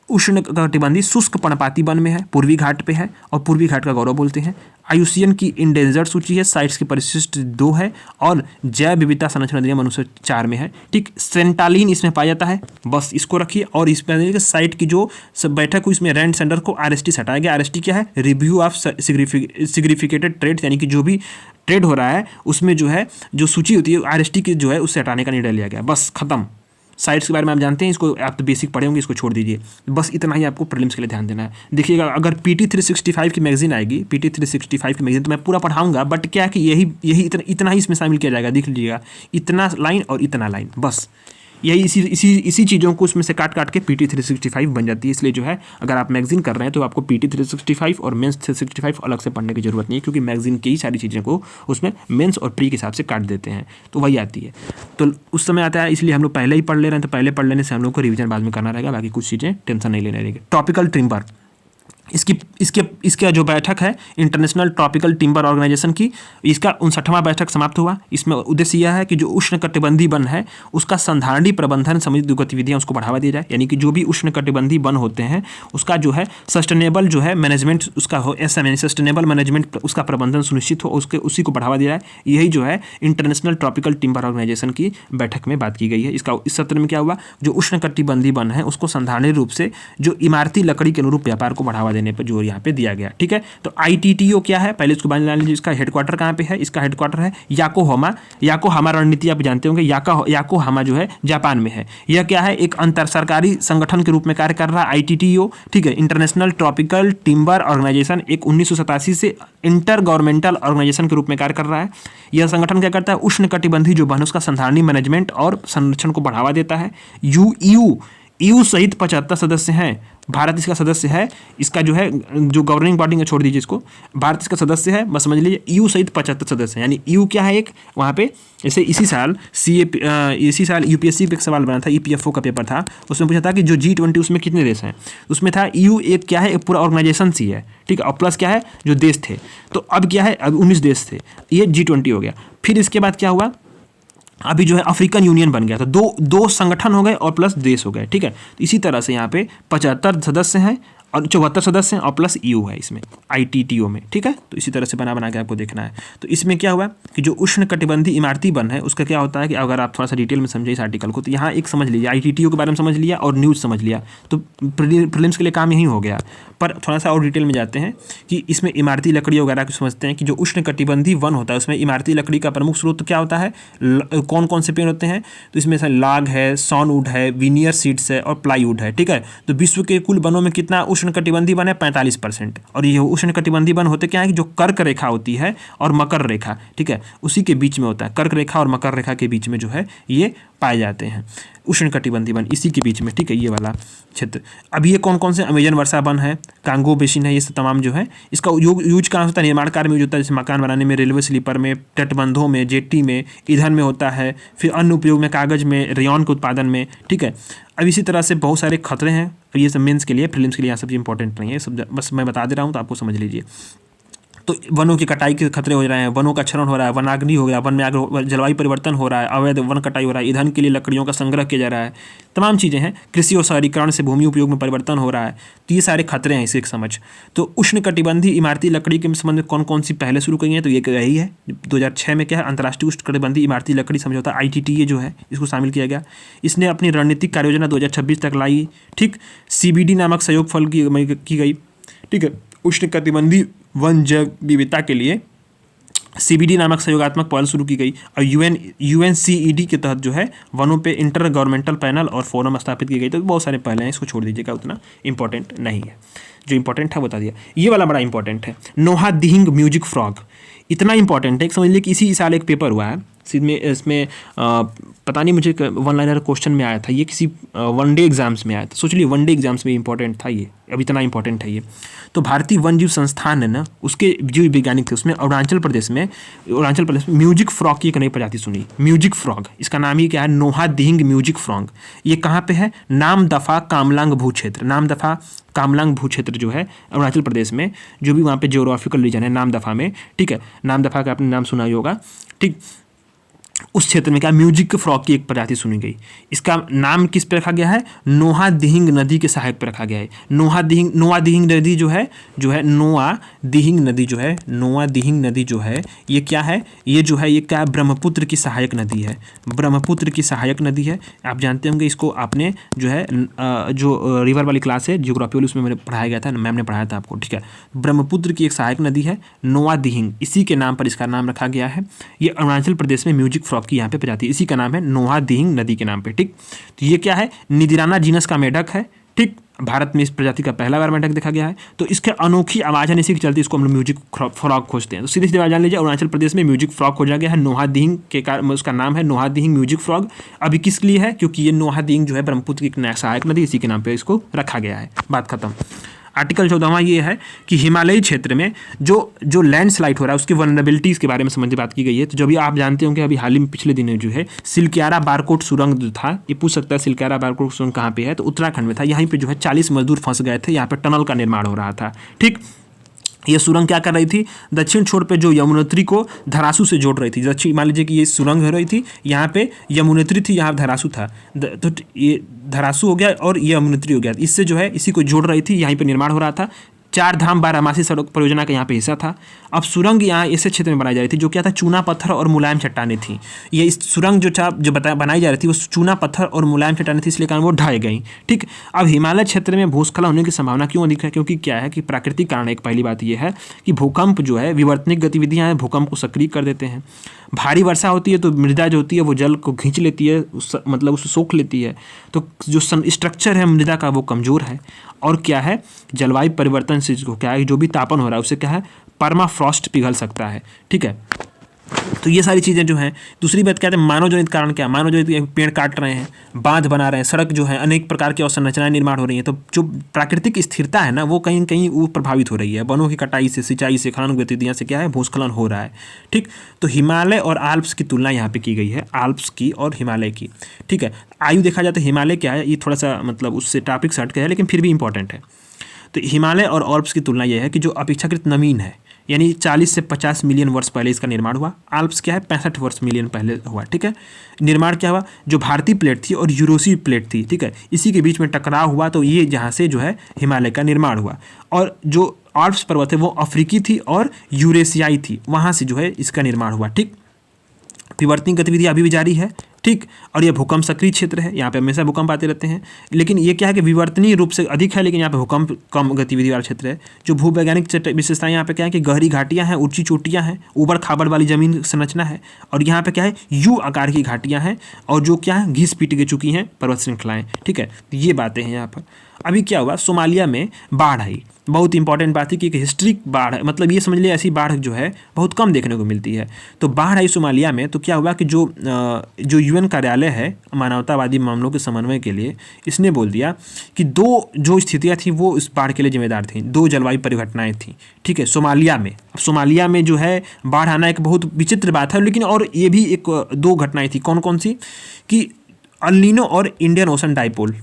उष्णकटिबंधीय शुष्क पर्णपाती वन में है, पूर्वी घाट पे है, और पूर्वी घाट का गौरव बोलते हैं। IUCN की इंडेंजर्ड सूची है, साइट्स की परिशिष्ट 2 है, और जैव विविधता संरक्षण अधिनियम अनुच्छेद 4 में है, ठीक। सेंटालिन इसमें पाया जाता है, बस इसको रखिए। और इसमें साइट की जो सब बैठक हुई, इसमें रैंड सैंडर को आरएसटी से हटाया गया। आरएसटी क्या है? रिव्यू ऑफ सिग्निफिकेटेड ट्रेड, यानी कि जो भी ट्रेड हो रहा है उसमें जो है जो सूची होती है आरएसटी की जो है उससे हटाने का निर्णय लिया गया, बस खत्म। साइट्स के बारे में आप जानते हैं, इसको आप तो बेसिक पढ़े होंगे, इसको छोड़ दीजिए। बस इतना ही आपको प्रीलिम्स के लिए ध्यान देना है। देखिएगा, अगर PT 365 की मैगजीन आएगी, PT 365 की मैगजीन, तो मैं पूरा पढ़ाऊंगा, बट क्या है कि यही इतना ही इसमें शामिल किया जाएगा। देख लीजिएगा, इतना लाइन और इतना लाइन, बस यही इसी चीज़ों को उसमें से काट के PT 365 बन जाती है। इसलिए जो है अगर आप मैगजीन कर रहे हैं तो आपको PT 365 और मेंस 365 अलग से पढ़ने की जरूरत नहीं है, क्योंकि मैगजीन की ही सारी चीज़ों को उसमें मेंस और प्री के हिसाब से काट देते हैं, तो वही आती है। तो उस समय आता है, इसलिए हम लोग पहले ही पढ़ ले रहे हैं, तो पहले पढ़ लेने से हम लोग को रिवीजन बाद में करना रहेगा, बाकी कुछ चीज़ें टेंशन नहीं लेने रहेगी। ट्रॉपिकल टिम्बर, इसका जो बैठक है इंटरनेशनल ट्रॉपिकल टिम्बर ऑर्गेनाइजेशन की, इसका 59वां बैठक समाप्त हुआ। इसमें उद्देश्य यह है कि जो उष्णकटिबंधीय वन है उसका संधारणी प्रबंधन संबंधित गतिविधियां उसको बढ़ावा दिया जाए, यानी कि जो भी उष्णकटिबंधीय वन होते हैं उसका जो है सस्टेनेबल जो है मैनेजमेंट उसका हो, SMN सस्टेनेबल मैनेजमेंट उसका प्रबंधन सुनिश्चित हो, उसी को बढ़ावा दिया जाए। यही जो है इंटरनेशनल ट्रॉपिकल टिम्बर ऑर्गेनाइजेशन की बैठक में बात की गई है। इस सत्र में क्या हुआ, जो उष्णकटिबंधीय वन है उसको संधारणी रूप से जो इमारती लकड़ी के अनुरूप व्यापार को बढ़ावा देने पर जोर यहाँ पे दिया गया, ठीक है। तो ITTO क्या है, पहले इसको जान लीजिए। इसका हेडक्वार्टर कहाँ पे है? इसका हेडक्वार्टर है याकोहामा रणनीति आप जानते होंगे, याकोहामा जो है जापान में है। यह क्या है, एक अंतर सरकारी संगठन के रूप में कार्य कर रहा है ITTO, ठीक है। इंटरनेशनल ट्रॉपिकल टिम्बर ऑर्गेनाइजेशन एक 1987 से इंटर गवर्नमेंटल ऑर्गेनाइजेशन के रूप में कार्य कर रहा है। यह संगठन क्या करता है, उष्णकटिबंधीय जो वन उसका संधारणी मैनेजमेंट और संरक्षण को बढ़ावा देता है। EU सहित 75 सदस्य हैं। भारत इसका सदस्य है। इसका जो है जो गवर्निंग बॉडी है, छोड़ दीजिए इसको, भारत इसका सदस्य है, बस समझ लीजिए। EU सहित 75 सदस्य हैं, यानी EU क्या है, एक वहाँ पे जैसे इसी साल UPSC पे एक सवाल बना था, EPFO का पेपर था, उसमें पूछा था कि जो G20 उसमें कितने देश हैं, उसमें था EU एक क्या है, एक पूरा ऑर्गेनाइजेशन सी है, ठीक है, और प्लस क्या है जो देश थे, तो अब क्या है, अब 19 देश थे, ये G20 हो गया। फिर इसके बाद क्या हुआ, अभी जो है अफ्रीकन यूनियन बन गया, तो दो संगठन हो गए और प्लस देश हो गए, ठीक है। तो इसी तरह से यहाँ पे 75 सदस्य हैं और 74 सदस्य हैं और प्लस EU है इसमें, ITTO में, ठीक है। तो इसी तरह से बना के आपको देखना है। तो इसमें क्या हुआ कि जो उष्णकटिबंधीय इमारती वन है उसका क्या होता है कि अगर आप थोड़ा सा डिटेल में समझे इस आर्टिकल को, तो यहाँ एक समझ लीजिए, ITTO के बारे में समझ लिया और न्यूज़ समझ लिया, तो प्रीलिम्स के लिए काम यही हो गया। पर थोड़ा सा और डिटेल में जाते हैं कि इसमें इमारती लकड़ी वगैरह को समझते हैं कि जो उष्णकटिबंधीय वन होता है उसमें इमारती लकड़ी का प्रमुख स्रोत क्या होता है, कौन कौन से पेड़ होते हैं, तो इसमें से लाग है, सॉनवुड है, विनियर सीड्स है और प्लाईवुड है, ठीक है। तो विश्व के कुल वनों में कितना उष्णकटिबंधीय वन है, 45%। और ये उष्णकटिबंधीय वन होते क्या है कि जो कर्क रेखा होती है और मकर रेखा, ठीक है, उसी के बीच में होता है, कर्क रेखा और मकर रेखा के बीच में जो है ये पाए जाते हैं उष्णकटिबंधीय वन, इसी के बीच में, ठीक है, ये वाला क्षेत्र। अब ये कौन कौन से, अमेजन वर्षा वन है, कांगो बेसिन है, ये सब तमाम जो है इसका यूज कहाँ होता है, निर्माण कार्य में यूज होता है, जैसे मकान बनाने में, रेलवे स्लीपर में, तटबंधों में, जेट्टी में, ईंधन में होता है, फिर अन्य उपयोग में, कागज में, रेयन के उत्पादन में, ठीक है। अब इसी तरह से बहुत सारे खतरे हैं, ये सब मेंस के लिए, प्रीलिम्स के लिए यहाँ सब इंपॉर्टेंट नहीं है, सब बस मैं बता दे रहा हूँ तो आपको समझ लीजिए। तो वनों की कटाई के खतरे हो रहे हैं, वनों का क्षरण हो रहा है, वनाग्नि हो गया, वन में आग, जलवायु परिवर्तन हो रहा है, अवैध वन कटाई हो रहा है, ईंधन के लिए लकड़ियों का संग्रह किया जा रहा है, तमाम चीज़ें हैं, कृषि और शहरीकरण से भूमि उपयोग में परिवर्तन हो रहा है, तो ये सारे खतरे हैं इसे समझ। तो उष्णकटिबंधीय इमारती लकड़ी के संबंध में कौन कौन सी पहले शुरू करी है, तो ये यही है 2006 में क्या है, अंतर्राष्ट्रीय उष्णकटिबंधीय इमारती लकड़ी समझौता ITTA जो है इसको शामिल किया गया। इसने अपनी रणनीतिक कार्य योजना 2026 तक लाई, ठीक। CBD नामक सहयोग फल की गई, ठीक है। उष्णकटिबंधीय वन जैव विविधता के लिए CBD नामक सहयोगात्मक पहल शुरू की गई और UNCED के तहत जो है वनों पे इंटर गवर्नमेंटल पैनल और फोरम स्थापित की गई। तो बहुत सारे पहले हैं, इसको छोड़ दीजिएगा, उतना इंपॉर्टेंट नहीं है। जो इंपॉर्टेंट है बता दिया। ये वाला बड़ा इंपॉर्टेंट है, नोहा दिहिंग म्यूजिक फ्रॉग, इतना इंपॉर्टेंट है कि समझ लीजिए कि इसी साल एक पेपर हुआ है इसमें पता नहीं मुझे वन लाइनर क्वेश्चन में आया था, ये किसी वनडे एग्जाम्स में आया था। सोच लीजिए वनडे एग्जाम्स में इंपॉर्टेंट था ये, अब इतना इंपॉर्टेंट है ये। तो भारतीय वन जीव संस्थान है ना, उसके जीव वैज्ञानिक थे, उसमें अरुणाचल प्रदेश में म्यूजिक फ्रॉग की एक नई प्रजाति सुनी, म्यूजिक फ्रॉग, इसका नाम ही क्या है, नोहा दिहिंग म्यूजिक फ्रॉग। ये कहाँ पे है, नामदफा कामलांग भू क्षेत्र, नामदफा कामलांग भू क्षेत्र जो है अरुणाचल प्रदेश में, जो भी वहाँ पे जियोग्राफिकल रीजन है नामदफा में, ठीक है। नामदफा का आपने नाम सुना ही होगा, ठीक। उस क्षेत्र में क्या म्यूजिक फ्रॉग की एक प्रजाति सुनी गई। इसका नाम किस पे रखा गया है, नोहा दिहिंग नदी के सहायक पे रखा गया है। नोआ दिहिंग नदी जो है नोआ दिहिंग नदी जो है ये क्या है, ये जो है ये क्या, ब्रह्मपुत्र की सहायक नदी है, ब्रह्मपुत्र की सहायक नदी है। आप जानते होंगे इसको, आपने जो है जो रिवर वाली क्लास है जियोग्राफी वाली, उसमें मैंने पढ़ाया गया था, मैम ने पढ़ाया था आपको, ठीक है। ब्रह्मपुत्र की एक सहायक नदी है नोआ दिहिंग, इसी के नाम पर इसका नाम रखा गया है। ये अरुणाचल प्रदेश में म्यूजिक फ्रॉग की यहाँ पे प्रजाति, इसी का नाम है नोहा दिहिंग नदी के नाम पे, ठीक। तो ये क्या है, निदिराना जीनस का मेढक है, ठीक। भारत में इस प्रजाति का पहला बार मेढक देखा गया है। तो इसके अनोखी आवाज़ है, इसी के चलते इसको हम लोग म्यूजिक फ्रॉग खोजते हैं। तो सीधे सीधे बात जान लीजिए, अरुणाचल प्रदेश में म्यूजिक फ्रॉग खोजा गया है, नोहा दिहिंग के कारण उसका नाम है नोहा दिहिंग म्यूजिक फ्रॉग। अभी किस लिए है, क्योंकि ये नोहा दिहिंग जो है ब्रह्मपुत्र की एक सहायक नदी, इसी के नाम पर इसको रखा गया है। बात खत्म। आर्टिकल 14वां ये है कि हिमालयी क्षेत्र में जो लैंडस्लाइड हो रहा है उसकी वल्नरेबिलिटीज़ के बारे में समझ बात की गई है। तो जो भी आप जानते होंगे, अभी हाल ही में पिछले दिनों जो है सिलक्यारा बारकोट सुरंग जो था, ये पूछ सकता है सिलक्यारा बारकोट सुरंग कहाँ पे है, तो उत्तराखंड में था। यहाँ पे जो है 40 मजदूर फंस गए थे, यहाँ पे टनल का निर्माण हो रहा था, ठीक। ये सुरंग क्या कर रही थी, दक्षिण छोर पे जो यमुनोत्री को धरासू से जोड़ रही थी। दक्षिण मान लीजिए कि ये सुरंग हो रही थी, यहाँ पे यमुनोत्री थी, यहाँ धरासू था, तो ये धरासू हो गया और ये यमुनोत्री हो गया, इससे जो है इसी को जोड़ रही थी, यहीं पे निर्माण हो रहा था। 4 धाम बारहमासी सड़क परियोजना का यहाँ पे हिस्सा था। अब सुरंग यहाँ ऐसे क्षेत्र में बनाई जा रही थी जो क्या था, चूना पत्थर और मुलायम चट्टानें थी। ये इस सुरंग जो बनाई जा रही थी वो चूना पत्थर और मुलायम चट्टानें थी, इसलिए कारण वो ढह गई, ठीक। अब हिमालय क्षेत्र में भूस्खलन होने की संभावना क्यों अधिक है, क्योंकि क्या है कि प्राकृतिक कारण, एक पहली बात यह है कि भूकंप जो है, विवर्तनिक गतिविधियाँ हैं, भूकंप को सक्रिय कर देते हैं। भारी वर्षा होती है तो मृदा जो होती है वो जल को खींच लेती है, मतलब उसे सोख लेती है, तो जो स्ट्रक्चर है मृदा का वो कमज़ोर है। और क्या है, जलवायु परिवर्तन से क्या है, जो भी तापन हो रहा है उससे क्या है, परमाफ्रॉस्ट पिघल सकता है, ठीक है। तो ये सारी चीज़ें जो हैं। दूसरी बात क्या है, मानवजनित कारण क्या है, मानवजनित पेड़ काट रहे हैं, बांध बना रहे हैं, सड़क जो है, अनेक प्रकार की अवसंरचनाएं निर्माण हो रही हैं, तो जो प्राकृतिक स्थिरता है ना वो कहीं कहीं वो प्रभावित हो रही है। वनों की कटाई से, सिंचाई से, खनन गतिविधियाँ से क्या है, भूस्खलन हो रहा है। ठीक, तो हिमालय और आल्प्स की तुलना यहाँ पे की गई है, आल्प्स की और हिमालय की। ठीक है, आयु देखा जाए तो हिमालय क्या है, ये थोड़ा सा मतलब उससे टॉपिक से हट गया है, लेकिन फिर भी इंपॉर्टेंट है। तो हिमालय और आल्प्स की तुलना यह है कि जो अपेक्षाकृत नवीन है, यानी 40 से 50 मिलियन वर्ष पहले इसका निर्माण हुआ। आल्प्स क्या है, 65 मिलियन पहले हुआ। ठीक है, निर्माण क्या हुआ, जो भारतीय प्लेट थी और यूरोसीय प्लेट थी, ठीक है, इसी के बीच में टकराव हुआ, तो ये जहाँ से जो है हिमालय का निर्माण हुआ। और जो आल्प्स पर्वत है वो अफ्रीकी थी और यूरेशियाई थी, वहाँ से जो है इसका निर्माण हुआ। ठीक, विवर्तनिक गतिविधि अभी भी जारी है। ठीक, और ये भूकंप सक्रिय क्षेत्र है, यहाँ पे हमेशा भूकंप आते रहते हैं, लेकिन ये क्या है कि विवर्तनीय रूप से अधिक है, लेकिन यहाँ पे भूकंप कम गतिविधि वाला क्षेत्र है। जो भूवैज्ञानिक विशेषताएं यहाँ पे क्या है कि गहरी घाटियाँ हैं, ऊंची चोटियाँ हैं, ऊबड़ खाबड़ वाली जमीन संरचना है, और यहाँ पे क्या है, यू आकार की घाटियाँ हैं, और जो क्या है, घिस पीट के चुकी हैं पर्वत श्रृंखलाएँ। ठीक है, तो ये बातें हैं यहाँ पर। अभी क्या हुआ, सोमालिया में बाढ़ आई। बहुत इंपॉर्टेंट बात है कि एक हिस्ट्रिक बाढ़ है, मतलब ये समझ लिया ऐसी बाढ़ जो है बहुत कम देखने को मिलती है। तो बाढ़ आई सोमालिया में, तो क्या हुआ कि जो यूएन कार्यालय है मानवतावादी मामलों के समन्वय के लिए, इसने बोल दिया कि दो जो स्थितियाँ थी वो इस बाढ़ के लिए जिम्मेदार थी, दो जलवायु परिघटनाएँ थीं। ठीक है, सोमालिया में, अब सोमालिया में जो है बाढ़ आना एक बहुत विचित्र बात है, लेकिन और ये भी एक दो घटनाएँ थी। कौन कौन सी, कि अल नीनो और इंडियन ओशन डाइपोल।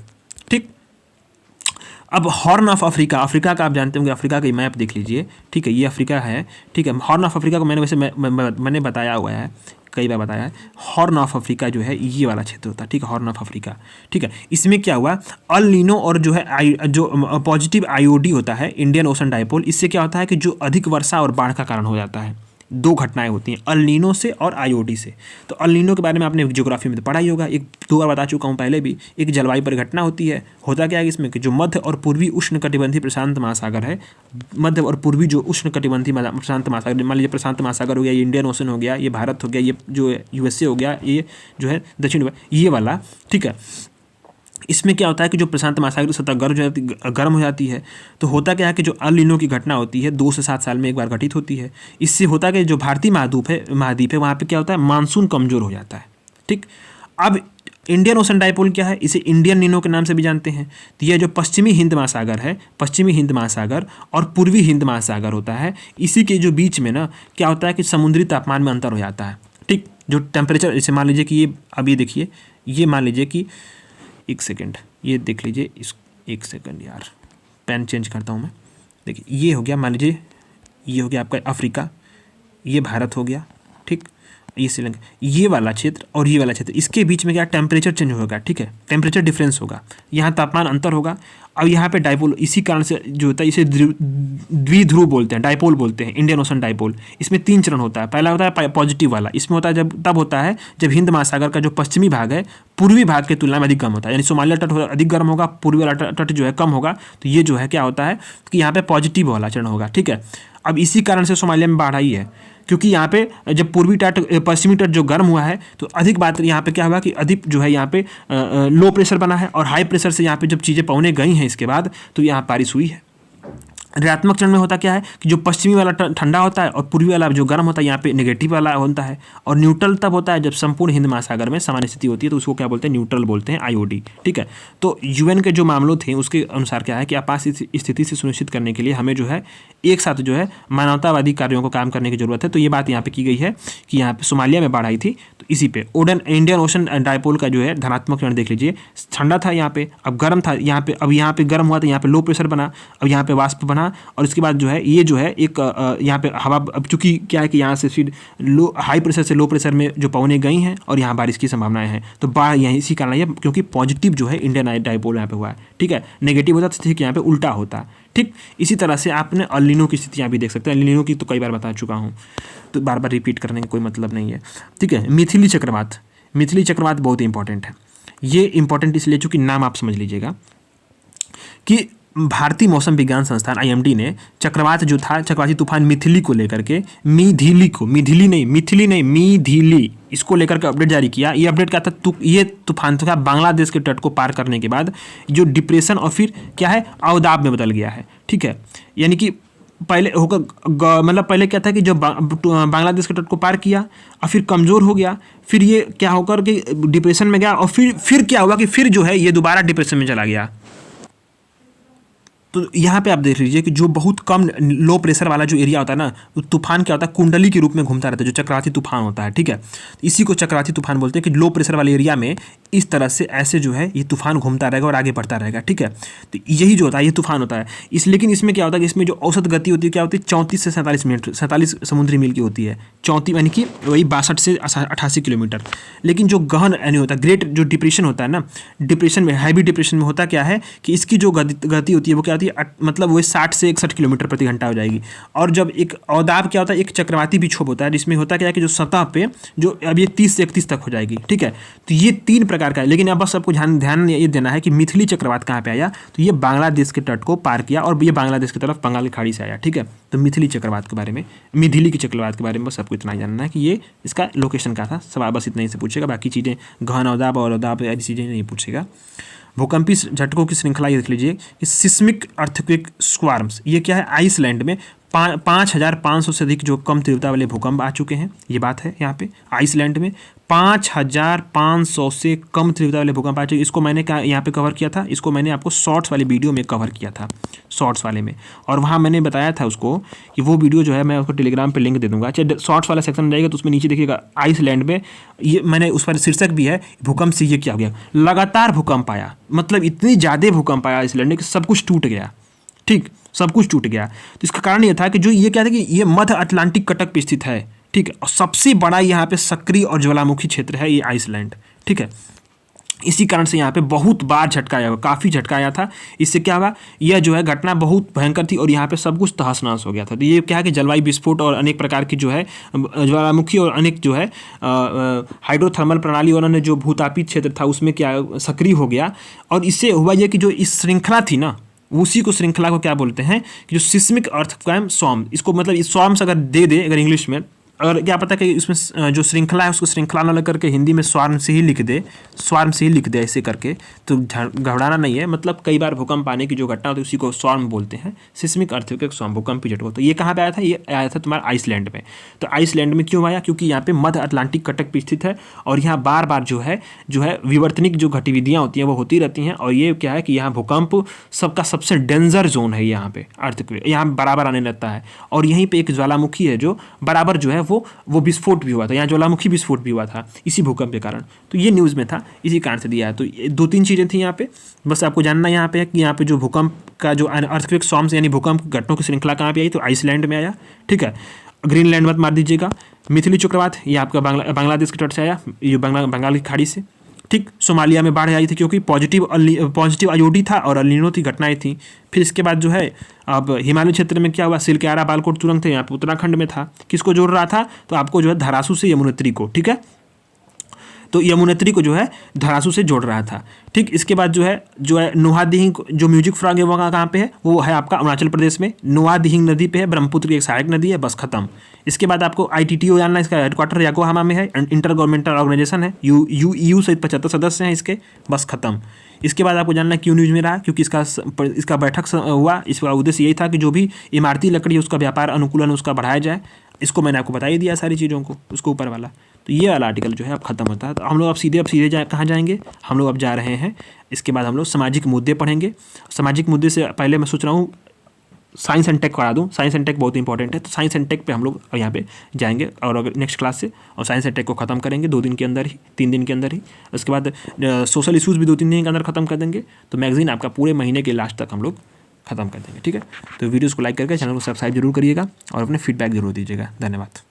ठीक, अब हॉर्न ऑफ अफ्रीका, अफ्रीका का आप जानते होंगे, अफ्रीका का मैप देख लीजिए। ठीक है, ये अफ्रीका है। ठीक है, हॉर्न ऑफ अफ्रीका को मैंने वैसे मैंने बताया हुआ है, कई बार बताया है। हॉर्न ऑफ अफ्रीका जो है ये वाला क्षेत्र होता है। ठीक है, हॉर्न ऑफ अफ्रीका। ठीक है, इसमें क्या हुआ, अल नीनो और जो है जो पॉजिटिव आईओडी होता है, इंडियन ओशन डाइपोल, इससे क्या होता है कि जो अधिक वर्षा और बाढ़ का कारण हो जाता है। दो घटनाएं होती हैं, अल नीनो से और आईओडी से। तो अल नीनो के बारे में आपने ज्योग्राफी में तो पढ़ा ही होगा, एक दो बार बता चुका हूँ पहले भी। एक जलवायु परिघटना होती है, होता क्या है इसमें कि जो मध्य और पूर्वी उष्णकटिबंधीय प्रशांत महासागर है, मध्य और पूर्वी जो उष्णकटिबंधीय प्रशांत महासागर, मान लीजिए प्रशांत महासागर हो गया, ये इंडियन ओशन हो गया, ये भारत हो गया, ये जो यूएसए हो गया, ये जो है दक्षिण, ये वाला। ठीक है, इसमें क्या होता है कि जो प्रशांत महासागर की सतह गर्म हो जाती है, तो होता क्या है कि जो अल नीनो की घटना होती है 2 से 7 साल में एक बार घटित होती है। इससे होता है कि जो भारतीय महाद्वीप है वहाँ पे क्या होता है, मानसून कमज़ोर हो जाता है। ठीक, अब इंडियन ओशन डाइपोल क्या है, इसे इंडियन नीनो के नाम से भी जानते हैं। तो यह जो पश्चिमी हिंद महासागर है, पश्चिमी हिंद महासागर और पूर्वी हिंद महासागर होता है, इसी के जो बीच में ना क्या होता है कि समुद्री तापमान में अंतर हो जाता है। ठीक, जो टेम्परेचर, जैसे मान लीजिए कि ये अभी देखिए, ये मान लीजिए कि एक सेकेंड, ये देख लीजिए, इस एक सेकेंड यार, पेन चेंज करता हूँ मैं। देखिए ये हो गया, मान लीजिए ये हो गया आपका अफ्रीका, ये भारत हो गया। ठीक, ये श्रीलंका, ये वाला क्षेत्र और ये वाला क्षेत्र, इसके बीच में क्या टेम्परेचर चेंज होगा। ठीक है, टेम्परेचर डिफरेंस होगा, यहाँ तापमान अंतर होगा। अब यहाँ पे डाइपोल, इसी कारण से जो होता है इसे द्विध्रुव बोलते हैं, डाइपोल बोलते हैं, इंडियन ओशन डाइपोल। इसमें 3 चरण होता है। पहला होता है पॉजिटिव वाला, इसमें होता है तब होता है जब हिंद महासागर का जो पश्चिमी भाग है पूर्वी भाग की तुलना में अधिक गर्म होता है, यानी सोमालिया तट अधिक गर्म होगा, पूर्वी वाला तट जो है कम होगा। तो ये जो है क्या होता है कि यहाँ पे पॉजिटिव वाला चरण होगा। ठीक है, अब इसी कारण से सोमालिया में बाढ़ आई है, क्योंकि यहाँ पे जब पूर्वी तट पश्चिमी तट जो गर्म हुआ है, तो अधिक बात यहाँ पे क्या हुआ कि अधिक जो है यहाँ पे लो प्रेशर बना है, और हाई प्रेशर से यहाँ पे जब चीज़ें पहुँचने गई हैं इसके बाद, तो यहाँ बारिश हुई है। ऋणात्मक चरण में होता क्या है कि जो पश्चिमी वाला ठंडा होता है और पूर्वी वाला जो गर्म होता है, यहाँ पे नेगेटिव वाला होता है। और न्यूट्रल तब होता है जब संपूर्ण हिंद महासागर में सामान्य स्थिति होती है, तो उसको क्या बोलते हैं, न्यूट्रल बोलते हैं, आईओडी। ठीक है, तो यूएन के जो मामलों थे उसके अनुसार क्या है कि आपात स्थिति से सुनिश्चित करने के लिए हमें जो है एक साथ जो है मानवतावादी कार्यों को काम करने की जरूरत है। तो ये बात यहाँ पे की गई है कि यहाँ पे सोमालिया में बाढ़ आई थी, तो इसी पे इंडियन ओशन डाइपोल का जो है धनात्मक चरण देख लीजिए, ठंडा था यहाँ पे, अब गर्म था यहाँ पे, अब यहाँ पे गर्म हुआ तो यहाँ पे लो प्रेशर बना, अब यहाँ पे वाष्प बना, और इसके बाद जो है ये जो है एक यहाँ पे हवा, अब चूंकि क्या है कि यहाँ से फिर हाई प्रेशर से लो प्रेशर में जो पवनें गई हैं और यहाँ बारिश की संभावनाएं हैं, तो बाढ़ यहीं इसी कारण है, क्योंकि पॉजिटिव जो है इंडियन डाइपोल यहाँ पे हुआ है। ठीक है, नेगेटिव होता तो ठीक यहाँ पे उल्टा होता। ठीक, इसी तरह से आपने अल नीनो की स्थितियाँ भी देख सकते हैं। अल नीनो की तो कई बार बता चुका हूँ, तो बार बार रिपीट करने का कोई मतलब नहीं है। ठीक है, मिथिली चक्रवात, मिथिली चक्रवात बहुत इंपॉर्टेंट है। ये इंपॉर्टेंट इसलिए चूँकि नाम आप समझ लीजिएगा कि भारतीय मौसम विज्ञान संस्थान IMD ने चक्रवात जो था, चक्रवाती तूफान मिथिली को लेकर के, मिथिली इसको लेकर के अपडेट जारी किया। ये अपडेट क्या था, ये तूफान था बांग्लादेश के तट को पार करने के बाद जो डिप्रेशन और फिर क्या है अवदाब में बदल गया है। ठीक है, यानी कि पहले होकर मतलब पहले क्या था कि जब बांग्लादेश के तट को पार किया और फिर कमज़ोर हो गया, फिर ये क्या होकर कि डिप्रेशन में गया, और फिर क्या हुआ कि फिर जो है ये दोबारा डिप्रेशन में चला गया। तो यहाँ पे आप देख लीजिए कि जो बहुत कम लो प्रेशर वाला जो एरिया होता है ना, वो तूफान क्या होता है, कुंडली के रूप में घूमता रहता है, जो चक्रवाती तूफान होता है, ठीक है। तो इसी को चक्रवाती तूफान बोलते हैं कि लो प्रेशर वाले एरिया में इस तरह से ऐसे जो है ये तूफान घूमता रहेगा और आगे बढ़ता रहेगा, ठीक है। तो यही जो होता है ये तूफान होता है। लेकिन इसमें क्या होता है कि इसमें जो औसत गति होती है क्या होती है, 34 से 47 मिनट 47 समुद्री मील की होती है, 34 यानी कि वही 62 से 88 किलोमीटर। लेकिन जो गहन यानी होता है ग्रेट जो डिप्रेशन होता है ना, डिप्रेशन में हैवी डिप्रेशन में होता क्या है कि इसकी जो गति होती है वो क्या होती है, मतलब वो 60 से 61 किलोमीटर प्रति घंटा हो जाएगी। और जब एक अवदाब क्या होता है, एक चक्रवाती विक्षोभ होता है जिसमें होता क्या है कि जो सतह पे जो अब ये 30 से 31 तक हो जाएगी, ठीक है। तो ये 3 प्रकार का है। लेकिन अब बस सबको ध्यान ये देना है कि मिथिली चक्रवात कहाँ पे आया, तो ये बांग्लादेश के तट को पार किया और ये बांग्लादेश की तरफ बंगाल की खाड़ी से आया, ठीक है। तो मिथिली चक्रवात के बारे में, मिथिली की चक्रवात के बारे में बस सबको इतना ही जानना है कि ये इसका लोकेशन कहाँ था। सवाल बस इतना ही से पूछेगा, बाकी चीज़ें गहन अवदाब और अवदाब ऐसी चीज़ें नहीं पूछेगा। भूकंपी झटकों की श्रृंखला ये देख लीजिए कि सिस्मिक अर्थक्वेक स्क्वार्म्स, ये क्या है, आइसलैंड में 5,500 से अधिक जो कम तीव्रता वाले भूकंप आ चुके हैं, ये बात है यहाँ पे। आइसलैंड में 5,500 से कम तीव्रता वाले भूकंप आ चुके। इसको मैंने क्या यहाँ पे कवर किया था, इसको मैंने आपको शॉर्ट्स वाले वीडियो में कवर किया था, शॉर्ट्स वाले में। और वहाँ मैंने बताया था उसको कि वो वीडियो जो है मैं उसको टेलीग्राम पे लिंक दे दूँगा। चाहे शॉर्ट्स वाला सेक्शन जाएगा तो उसमें नीचे देखिएगा आइसलैंड में, ये मैंने उस पर शीर्षक भी है, भूकंप से ये क्या हो गया, लगातार भूकंप आया, मतलब इतनी ज़्यादा भूकंप आया आइसलैंड में कि सब कुछ टूट गया, ठीक, सब कुछ टूट गया। तो इसका कारण ये था कि जो ये क्या था कि ये मध्य अटलांटिक कटक पे स्थित है, ठीक है। और सबसे बड़ा यहाँ पे सक्रिय और ज्वालामुखी क्षेत्र है ये आइसलैंड, ठीक है। इसी कारण से यहाँ पे बहुत बार झटका आया, काफ़ी झटका आया था। इससे क्या हुआ, यह जो है घटना बहुत भयंकर थी और यहाँ पे सब कुछ तहस नहस हो गया था। तो ये क्या है कि जलवायु विस्फोट और अनेक प्रकार की जो है ज्वालामुखी और अनेक जो है हाइड्रोथर्मल प्रणाली और अन्य जो भूतापित क्षेत्र था उसमें क्या सक्रिय हो गया। और इससे हुआ ये कि जो इस श्रृंखला थी ना, उसी को श्रृंखला को क्या बोलते हैं कि जो सिस्मिक अर्थक्वेक स्वार्म, इसको मतलब इस स्वार्म्स अगर दे अगर इंग्लिश में, अगर क्या पता कि इसमें जो श्रृंखला है उसको श्रृंखला न लग करके हिंदी में स्वार्म से ही लिख दे, स्वार्म से ही लिख दे ऐसे करके, तो घबराना नहीं है। मतलब कई बार भूकंप आने की जो घटना होती है उसी को स्वार्म बोलते हैं, सिस्मिक अर्थक्वेक स्वार्म, भूकंपी झटका। तो ये कहाँ पे आया था, ये आया था तुम्हारा आइसलैंड में। तो आइसलैंड में क्यों आया, क्योंकि यहाँ पे मध्य अटलांटिक कटक पे स्थित है और यहाँ बार बार जो है विवर्तनिक जो गतिविधियाँ होती हैं वो होती रहती हैं। और ये क्या है कि यहाँ भूकंप सबका सबसे डेंजर जोन है, यहाँ पे अर्थक्वेक यहाँ बराबर आने लगता है। और यहीं पे एक ज्वालामुखी है जो बराबर जो है वो विस्फोट भी हुआ था, यहाँ ज्वालामुखी विस्फोट भी हुआ था इसी भूकंप के कारण। तो ये न्यूज़ में था, इसी कारण से दिया है। तो 2-3 चीज़ें थी यहाँ पे, बस आपको जानना यहाँ पे है कि यहाँ पे जो भूकंप का जो अर्थक्वेक स्वार्म्स यानी भूकंप घटनाओं की श्रृंखला कहाँ पे आई, तो आइसलैंड में आया, ठीक है। ग्रीनलैंड मत मार दीजिएगा। मिथिली चक्रवात ये आपका बांग्लादेश के तट से आया, ये बंगाल की खाड़ी से, ठीक। सोमालिया में बाढ़ आई थी क्योंकि पॉजिटिव आईओडी था और अलिनो की घटनाएं थी। फिर इसके बाद जो है अब हिमालय क्षेत्र में क्या हुआ, सिलक्यारा बालकोट तुरंग थे, यहाँ पे उत्तराखंड में था। किसको जोड़ रहा था, तो आपको जो है धरासू से यमुनोत्री को, ठीक है। तो यमुनोत्री को जो है धरासू से जोड़ रहा था, ठीक। इसके बाद जो है नुआदिहिंग जो म्यूजिक फ्रॉग है वो कहाँ पे है, वो है आपका अरुणाचल प्रदेश में, नुआदिहिंग नदी पे है, ब्रह्मपुत्र की एक सहायक नदी है, बस खत्म। इसके बाद आपको ITTO जानना, इसका हेडक्वार्टर योकोहामा में है, इंटर गवर्नमेंटल ऑर्गेनाइजेशन है, EU सहित 75 सदस्य हैं इसके, बस खत्म। इसके बाद आपको जानना क्यों न्यूज़ में रहा, क्योंकि इसका बैठक हुआ, इसका उद्देश्य यही था कि जो भी इमारती लकड़ी है उसका व्यापार अनुकूलन उसका बढ़ाया जाए। इसको मैंने आपको बता ही दिया सारी चीज़ों को, उसको ऊपर वाला। तो ये वाला आर्टिकल जो है अब खत्म होता है। तो हम लोग अब सीधे कहाँ जाएंगे, हम लोग अब जा रहे हैं, इसके बाद हम लोग सामाजिक मुद्दे पढ़ेंगे। सामाजिक मुद्दे से पहले मैं सोच रहा हूँ साइंस एंड टेक करा दूँ, साइंस एंड टेक बहुत इंपॉर्टेंट है। तो साइंस एंड टेक पे हम लोग यहाँ पे जाएंगे और अगर नेक्स्ट क्लास से, और साइंस एंड टेक को ख़त्म करेंगे 2 दिन के अंदर ही, 3 दिन के अंदर ही। उसके बाद सोशल इशूज़ भी 2-3 दिन के अंदर ख़त्म कर देंगे। तो मैगजीन आपका पूरे महीने के लास्ट तक हम लोग ख़त्म कर देंगे, ठीक है। तो वीडियोज़ को लाइक करके चैनल को सब्सक्राइब जरूर करिएगा और अपने फीडबैक जरूर दीजिएगा। धन्यवाद।